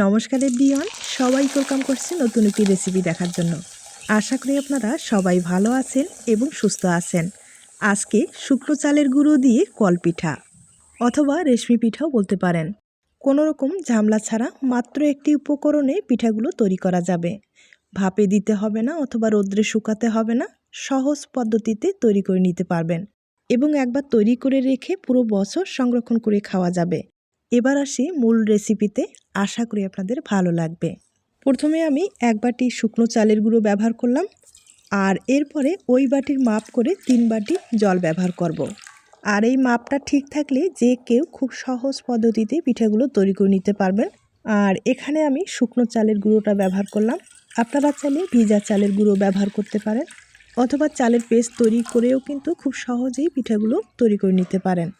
নমস্কার এভরিওয়ান, সবাই ওয়েলকাম করছে নতুন একটি রেসিপি দেখার জন্য। আশা করি আপনারা সবাই ভালো আছেন এবং সুস্থ আছেন। আজকে শুকনো চালের গুঁড়ো দিয়ে কলপিঠা অথবা রেশমি পিঠাও বলতে পারেন। কোনো রকম ঝামেলা ছাড়া মাত্র একটি উপকরণে পিঠাগুলো তৈরি করা যাবে। ভাপে দিতে হবে না অথবা রোদ্রে শুকাতে হবে না, সহজ পদ্ধতিতে তৈরি করে নিতে পারবেন এবং একবার তৈরি করে রেখে পুরো বছর সংরক্ষণ করে খাওয়া যাবে। এবার আসি মূল রেসিপিতে, আশা করি আপনাদের ভালো লাগবে। প্রথমে আমি এক বাটি শুকনো চালের গুঁড়ো ব্যবহার করলাম, আর এরপরে ওই বাটির মাপ করে 3 বাটি জল ব্যবহার করব। আর এই মাপটা ঠিক থাকলে যে কেউ খুব সহজ পদ্ধতিতে পিঠাগুলো তৈরি করে নিতে পারবেন। আর এখানে আমি শুকনো চালের গুঁড়োটা ব্যবহার করলাম। আপনারা চাইলে ভিজা চালের গুঁড়ো ব্যবহার করতে পারেন অথবা চালের পেস্ট তৈরি করেও কিন্তু খুব সহজেই পিঠাগুলো তৈরি করে নিতে পারেন।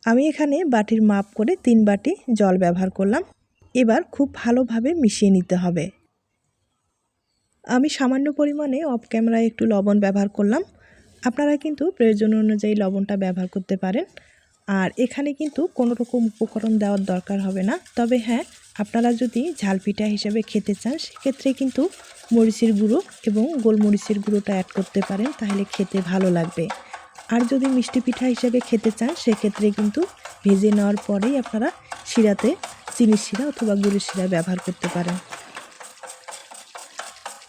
আমি এখানে বাটির মাপ করে 3 বাটি জল ব্যবহার করলাম। এবার খুব ভালোভাবে মিশিয়ে নিতে হবে। আমি সামান্য পরিমাণে অফ ক্যামেরায় একটু লবণ ব্যবহার করলাম। আপনারা কিন্তু প্রয়োজন অনুযায়ী লবণটা ব্যবহার করতে পারেন। আর এখানে কিন্তু কোনো রকম উপকরণ দেওয়ার দরকার হবে না। তবে হ্যাঁ, আপনারা যদি ঝাল পিঠা হিসেবে খেতে চান সেক্ষেত্রে কিন্তু মরিচের গুঁড়ো এবং গোলমরিচের গুঁড়োটা অ্যাড করতে পারেন, তাহলে খেতে ভালো লাগবে। আর যদি মিষ্টি পিঠা হিসেবে খেতে চান সেক্ষেত্রে কিন্তু ভেজে নেওয়ার পরেই আপনারা শিরাতে চিনির শিরা অথবা গুড়ের শিরা ব্যবহার করতে পারেন।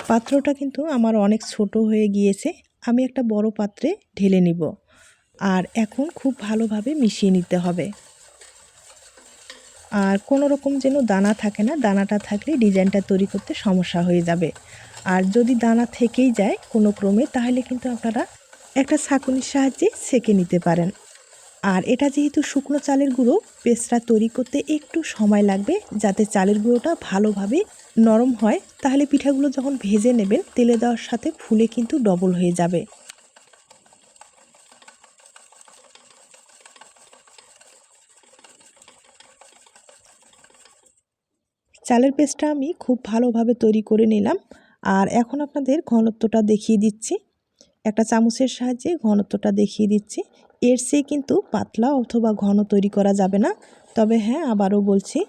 পাত্রটা কিন্তু আমার অনেক ছোট হয়ে গিয়েছে, আমি একটা বড় পাত্রে ঢেলে নিব। আর এখন খুব ভালোভাবে মিশিয়ে নিতে হবে। আর কোনো রকম যেন দানা থাকে না, দানাটা থাকলে ডিজাইনটা তৈরি করতে সমস্যা হয়ে যাবে। আর যদি দানা থেকেই যায় কোনো ক্রমে, তাহলে কিন্তু আপনারা একটা ছাঁকুনির সাহায্যে ছেঁকে নিতে পারেন। আর এটা যেহেতু শুকনো চালের গুঁড়ো, পেস্টটা তৈরি করতে একটু সময় লাগবে যাতে চালের গুঁড়োটা ভালোভাবে নরম হয়, তাহলে পিঠাগুলো যখন ভেজে নেবেন তেলে দেওয়ার সাথে ফুলে কিন্তু ডবল হয়ে যাবে। চালের পেস্টটা আমি খুব ভালোভাবে তৈরি করে নিলাম। আর এখন আপনাদের ঘনত্বটা দেখিয়ে দিচ্ছি, একটা চামচের সাহায্যে ঘনত্বটা দেখিয়ে দিচ্ছি। এর চেয়ে কিন্তু পাতলা অথবা ঘন তৈরি করা যাবে না। তবে হ্যাঁ, আবারও বলছি,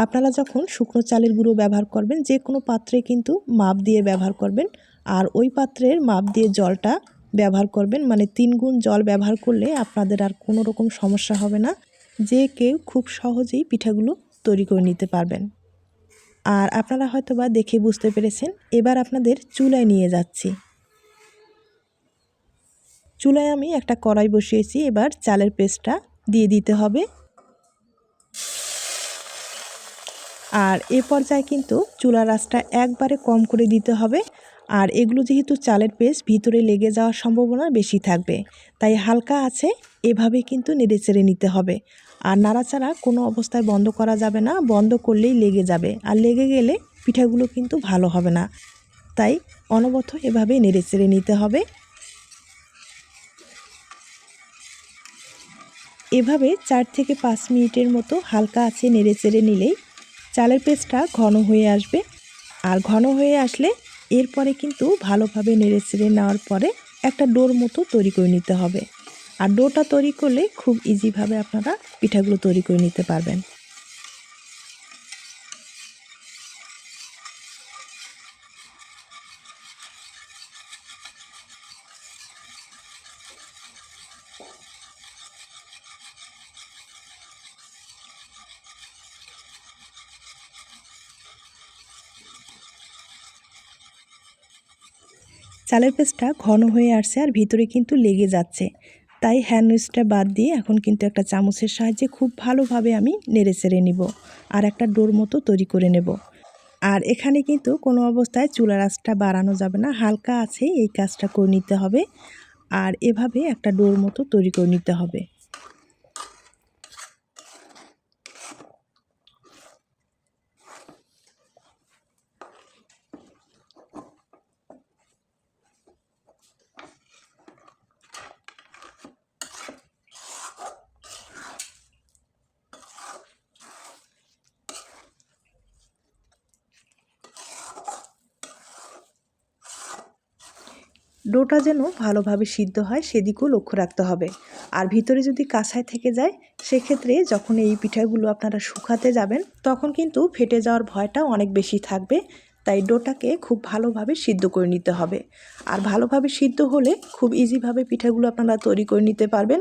আপনারা যখন শুকনো চালের গুঁড়ো ব্যবহার করবেন যে কোনো পাত্রে কিন্তু মাপ দিয়ে ব্যবহার করবেন। আর ওই পাত্রের মাপ দিয়ে জলটা ব্যবহার করবেন, মানে 3 গুণ জল ব্যবহার করলে আপনাদের আর কোনো রকম সমস্যা হবে না। যে কেউ খুব সহজেই পিঠাগুলো তৈরি করে নিতে পারবেন। আর আপনারা হয়তোবা দেখে বুঝতে পেরেছেন। এবার আপনাদের চুলায় নিয়ে যাচ্ছি। চুলায় আমি একটা কড়াই বসিয়েছি, এবার চালের পেস্টটা দিয়ে দিতে হবে। আর এ পর্যায়ে কিন্তু চুলার আঁচটা একবারে কম করে দিতে হবে। আর এগুলো যেহেতু চালের পেস্ট, ভিতরে লেগে যাওয়ার সম্ভাবনা বেশি থাকবে, তাই হালকা আছে এভাবে কিন্তু নেড়েচেড়ে নিতে হবে। আর নাড়াচাড়া কোনো অবস্থায় বন্ধ করা যাবে না, বন্ধ করলেই লেগে যাবে, আর লেগে গেলে পিঠাগুলো কিন্তু ভালো হবে না। তাই অনবরত এভাবে নেড়েচেড়ে নিতে হবে। এভাবে 4 থেকে 5 মিনিটের মতো হালকা আঁচে নেড়েচেড়ে নিলেই চালের পেস্টটা ঘন হয়ে আসবে। আর ঘন হয়ে আসলে এরপরে কিন্তু ভালোভাবে নেড়েচেড়ে নেওয়ার পরে একটা ডোর মতো তৈরি করে নিতে হবে। আর ডোটা তৈরি করলে খুব ইজিভাবে আপনারা পিঠাগুলো তৈরি করে নিতে পারবেন। চালের পেস্টটা ঘন হয়ে আসছে আর ভিতরে কিন্তু লেগে যাচ্ছে, তাই হ্যান্ড উইচটা বাদ দিয়ে এখন কিন্তু একটা চামচের সাহায্যে খুব ভালোভাবে আমি নেড়েচেড়ে নিব আর একটা ডোর মতো তৈরি করে নেব। আর এখানে কিন্তু কোনো অবস্থায় চুলার আঁচটা বাড়ানো যাবে না, হালকা আছে এই কাজটা করে নিতে হবে। আর এভাবে একটা ডোর মতো তৈরি করে নিতে হবে। ডোটা যেন ভালোভাবে সিদ্ধ হয় সেদিকেও লক্ষ্য রাখতে হবে। আর ভিতরে যদি কাঁচায় থেকে যায় সেক্ষেত্রে যখন এই পিঠাগুলো আপনারা শুকাতে যাবেন তখন কিন্তু ফেটে যাওয়ার ভয়টা অনেক বেশি থাকবে। তাই ডোটাকে খুব ভালোভাবে সিদ্ধ করে নিতে হবে। আর ভালোভাবে সিদ্ধ হলে খুব ইজিভাবে পিঠাগুলো আপনারা তৈরি করে নিতে পারবেন।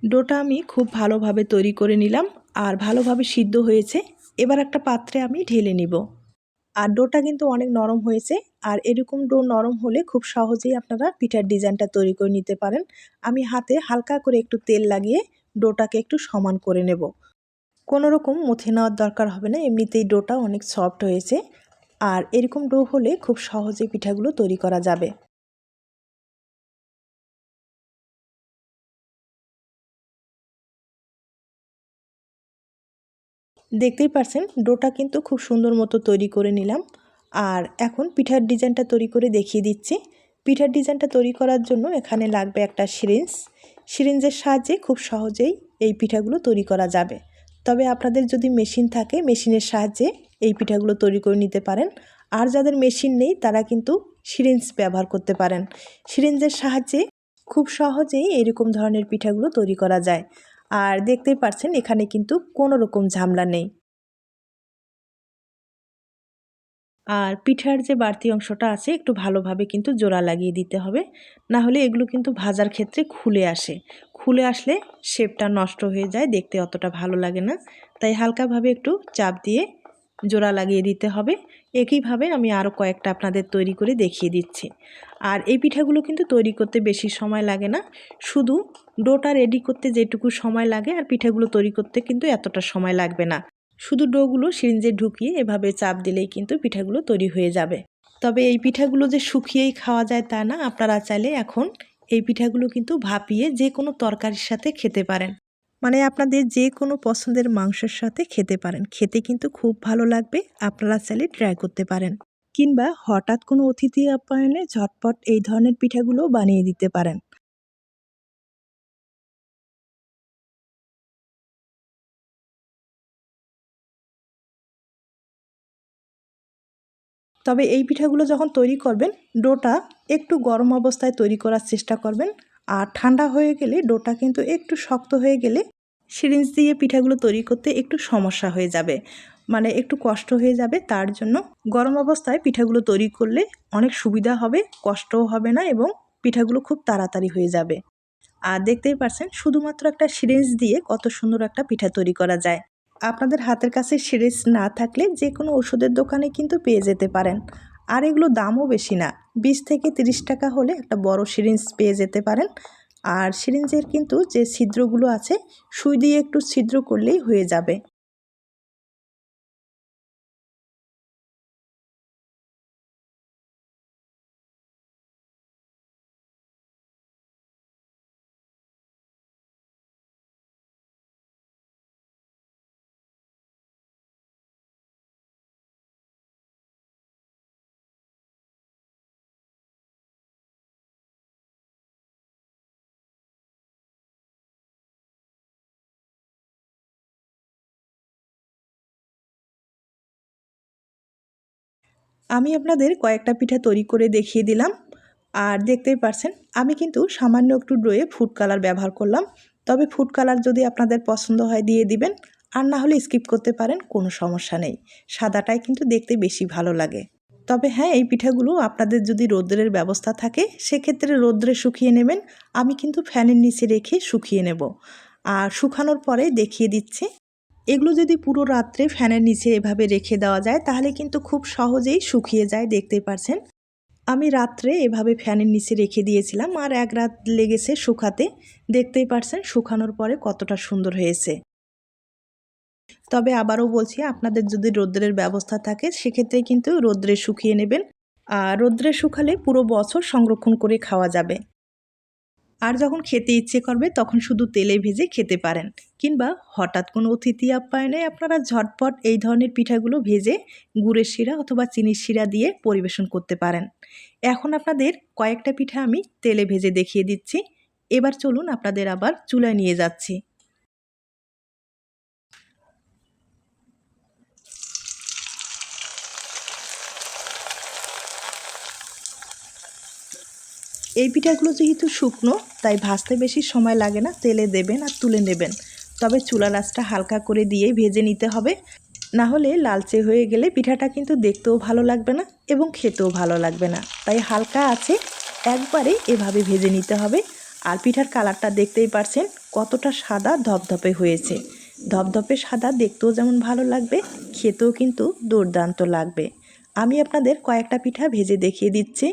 ডোটা আমি খুব ভালোভাবে তৈরি করে নিলাম আর ভালোভাবে সিদ্ধ হয়েছে। এবার একটা পাত্রে আমি ঢেলে নিব। আর ডোটা কিন্তু অনেক নরম হয়েছে। আর এরকম ডো নরম হলে খুব সহজেই আপনারা পিঠার ডিজাইনটা তৈরি করে নিতে পারেন। আমি হাতে হালকা করে একটু তেল লাগিয়ে ডোটাকে একটু সমান করে নেব। কোনো রকম মুথে নেওয়ার দরকার হবে না, এমনিতেই ডোটা অনেক সফট হয়েছে। আর এরকম ডো হলে খুব সহজেই পিঠাগুলো তৈরি করা যাবে। দেখতেই পারছেন ডোটা কিন্তু খুব সুন্দর মতো তৈরি করে নিলাম। আর এখন পিঠার ডিজাইনটা তৈরি করে দেখিয়ে দিচ্ছি। পিঠার ডিজাইনটা তৈরি করার জন্য এখানে লাগবে একটা সিরিঞ্জের সাহায্যে খুব সহজেই এই পিঠাগুলো তৈরি করা যাবে। তবে আপনাদের যদি মেশিন থাকে মেশিনের সাহায্যে এই পিঠাগুলো তৈরি করে নিতে পারেন। আর যাদের মেশিন নেই তারা কিন্তু সিরিঞ্জ ব্যবহার করতে পারেন। সিরিঞ্জের সাহায্যে খুব সহজেই এরকম ধরনের পিঠাগুলো তৈরি করা যায়। আর দেখতেই পাচ্ছেন এখানে কিন্তু কোনো রকম ঝামেলা নেই। আর পিঠার যে বাড়তি অংশটা আছে একটু ভালোভাবে কিন্তু জোড়া লাগিয়ে দিতে হবে, না হলে এগুলো কিন্তু ভাজার ক্ষেত্রে খুলে আসে। খুলে আসলে শেপটা নষ্ট হয়ে যায়, দেখতে অতটা ভালো লাগে না। তাই হালকাভাবে একটু চাপ দিয়ে জোড়া লাগিয়ে দিতে হবে। একইভাবে আমি আরও কয়েকটা আপনাদের তৈরি করে দেখিয়ে দিচ্ছি। আর এই পিঠাগুলো কিন্তু তৈরি করতে বেশি সময় লাগে না, শুধু ডোটা রেডি করতে যেটুকু সময় লাগে আর পিঠাগুলো তৈরি করতে কিন্তু এতটা সময় লাগবে না। শুধু ডোগুলো সিরিঞ্জে ঢুকিয়ে এভাবে চাপ দিলেই কিন্তু পিঠাগুলো তৈরি হয়ে যাবে। তবে এই পিঠাগুলো যে শুকিয়েই খাওয়া যায় তা না, আপনারা চাইলে এখন এই পিঠাগুলো কিন্তু ভাপিয়ে যে কোনো তরকারির সাথে খেতে পারেন। মানে আপনাদের যে কোনো পছন্দের মাংসের সাথে খেতে পারেন, খেতে কিন্তু খুব ভালো লাগবে। আপনারা চাইলে ট্রাই করতে পারেন। কিংবা হঠাৎ কোনো অতিথি আপ্যায়নে ঝটপট এই ধরনের পিঠাগুলো বানিয়ে দিতে পারেন। তবে এই পিঠাগুলো যখন তৈরি করবেন ডোটা একটু গরম অবস্থায় তৈরি করার চেষ্টা করবেন। আর ঠান্ডা হয়ে গেলে ডোটা কিন্তু একটু শক্ত হয়ে গেলে সিরিঞ্জ দিয়ে পিঠাগুলো তৈরি করতে একটু সমস্যা হয়ে যাবে, মানে একটু কষ্ট হয়ে যাবে। তার জন্য গরম অবস্থায় পিঠাগুলো তৈরি করলে অনেক সুবিধা হবে, কষ্টও হবে না এবং পিঠাগুলো খুব তাড়াতাড়ি হয়ে যাবে। আর দেখতেই পাচ্ছেন শুধুমাত্র একটা সিরিঞ্জ দিয়ে কত সুন্দর একটা পিঠা তৈরি করা যায়। আপনাদের হাতের কাছে সিরিঞ্জ না থাকলে যে কোনো ওষুধের দোকানে কিন্তু পেয়ে যেতে পারেন। আর এগুলো দামও বেশি না, 20 থেকে 30 টাকা হলে একটা বড় সিরিঞ্জ পেয়ে যেতে পারেন। আর সিরিঞ্জের কিন্তু যে ছিদ্রগুলো আছে সুই দিয়ে একটু ছিদ্র করলেই হয়ে যাবে। আমি আপনাদের কয়েকটা পিঠা তৈরি করে দেখিয়ে দিলাম। আর দেখতেই পারছেন আমি কিন্তু সামান্য একটু ডোয়ে ফুড কালার ব্যবহার করলাম। তবে ফুড কালার যদি আপনাদের পছন্দ হয় দিয়ে দিবেন, আর না হলে স্কিপ করতে পারেন, কোনো সমস্যা নেই। সাদাটাই কিন্তু দেখতে বেশি ভালো লাগে। তবে হ্যাঁ, এই পিঠাগুলো আপনাদের যদি রৌদ্রের ব্যবস্থা থাকে সেক্ষেত্রে রৌদ্রে শুকিয়ে নেবেন। আমি কিন্তু ফ্যানের নিচে রেখে শুকিয়ে নেব। আর শুকানোর পরে দেখিয়ে দিচ্ছি। এগুলো যদি পুরো রাত্রে ফ্যানের নিচে এভাবে রেখে দেওয়া যায় তাহলে কিন্তু খুব সহজেই শুকিয়ে যায়, দেখতেই পারছেন। আমি রাত্রে এভাবে ফ্যানের নিচে রেখে দিয়েছিলাম আর এক রাত লেগেছে শুকাতে। দেখতেই পারছেন শুকানোর পরে কতটা সুন্দর হয়েছে। তবে আবারও বলছি আপনাদের যদি রৌদ্রের ব্যবস্থা থাকে সেক্ষেত্রে কিন্তু রৌদ্রে শুকিয়ে নেবেন। আর রোদ্রে শুকালে পুরো বছর সংরক্ষণ করে খাওয়া যাবে। আর যখন খেতে ইচ্ছে করবে তখন শুধু তেলে ভেজে খেতে পারেন, কিংবা হঠাৎ কোনো অতিথি আপ্যায়নে আপনারা ঝটপট এই ধরনের পিঠাগুলো ভেজে গুড়ের শিরা অথবা চিনির শিরা দিয়ে পরিবেশন করতে পারেন। এখন আপনাদের কয়েকটা পিঠা আমি তেলে ভেজে দেখিয়ে দিচ্ছি। এবার চলুন আপনাদের আবার চুলায় নিয়ে যাচ্ছি। এই পিঠাগুলো যেহেতু শুকনো, তাই ভাজতে বেশি সময় লাগে না। তেলে দেবেন আর তুলে নেবেন, তবে চুলার আঁচটা হালকা করে দিয়েই ভেজে নিতে হবে। না হলে লালচে হয়ে গেলে পিঠাটা কিন্তু দেখতেও ভালো লাগবে না এবং খেতেও ভালো লাগবে না। তাই হালকা আছে একবারে এভাবে ভেজে নিতে হবে। আর পিঠার কালারটা দেখতেই পারছেন কতটা সাদা ধপধপে হয়েছে। ধপধপে সাদা দেখতেও যেমন ভালো লাগবে, খেতেও কিন্তু দুর্দান্ত লাগবে। আমি আপনাদের কয়েকটা পিঠা ভেজে দেখিয়ে দিচ্ছি।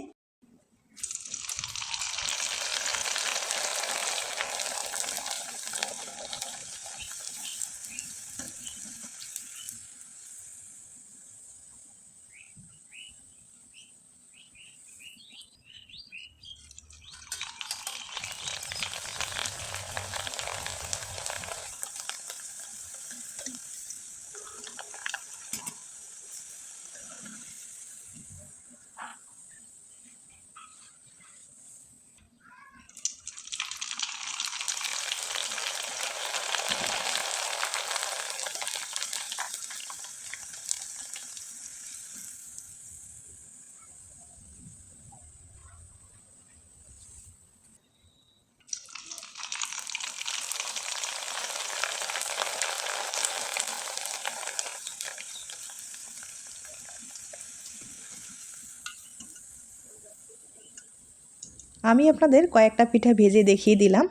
আমি আপনাদের কয়েকটা পিঠা ভেজে দেখিয়ে দিলাম।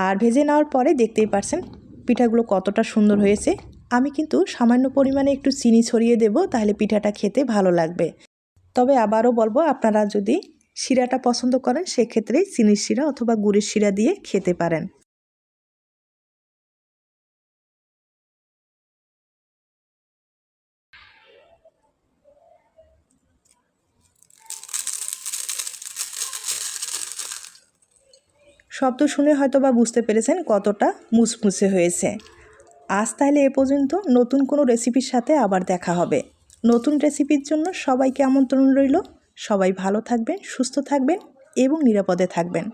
আর ভেজে নেওয়ার পরে দেখতেই পারছেন পিঠাগুলো কতটা সুন্দর হয়েছে। আমি কিন্তু সামান্য পরিমাণে একটু চিনি ছড়িয়ে দেব, তাহলে পিঠাটা খেতে ভালো লাগবে। তবে আবারও বলবো, আপনারা যদি শিরাটা পছন্দ করেন সেক্ষেত্রে চিনির শিরা অথবা গুড়ের শিরা দিয়ে খেতে পারেন। শব্দ শুনে হয়তো বা বুঝতে পেরেছেন কতটা মুচমুচে হয়েছে। আজ তাহলে এ পর্যন্ত। নতুন কোনো রেসিপির সাথে আবার দেখা হবে। নতুন রেসিপির জন্য সবাইকে আমন্ত্রণ রইল। সবাই ভালো থাকবেন, সুস্থ থাকবেন এবং নিরাপদে থাকবেন।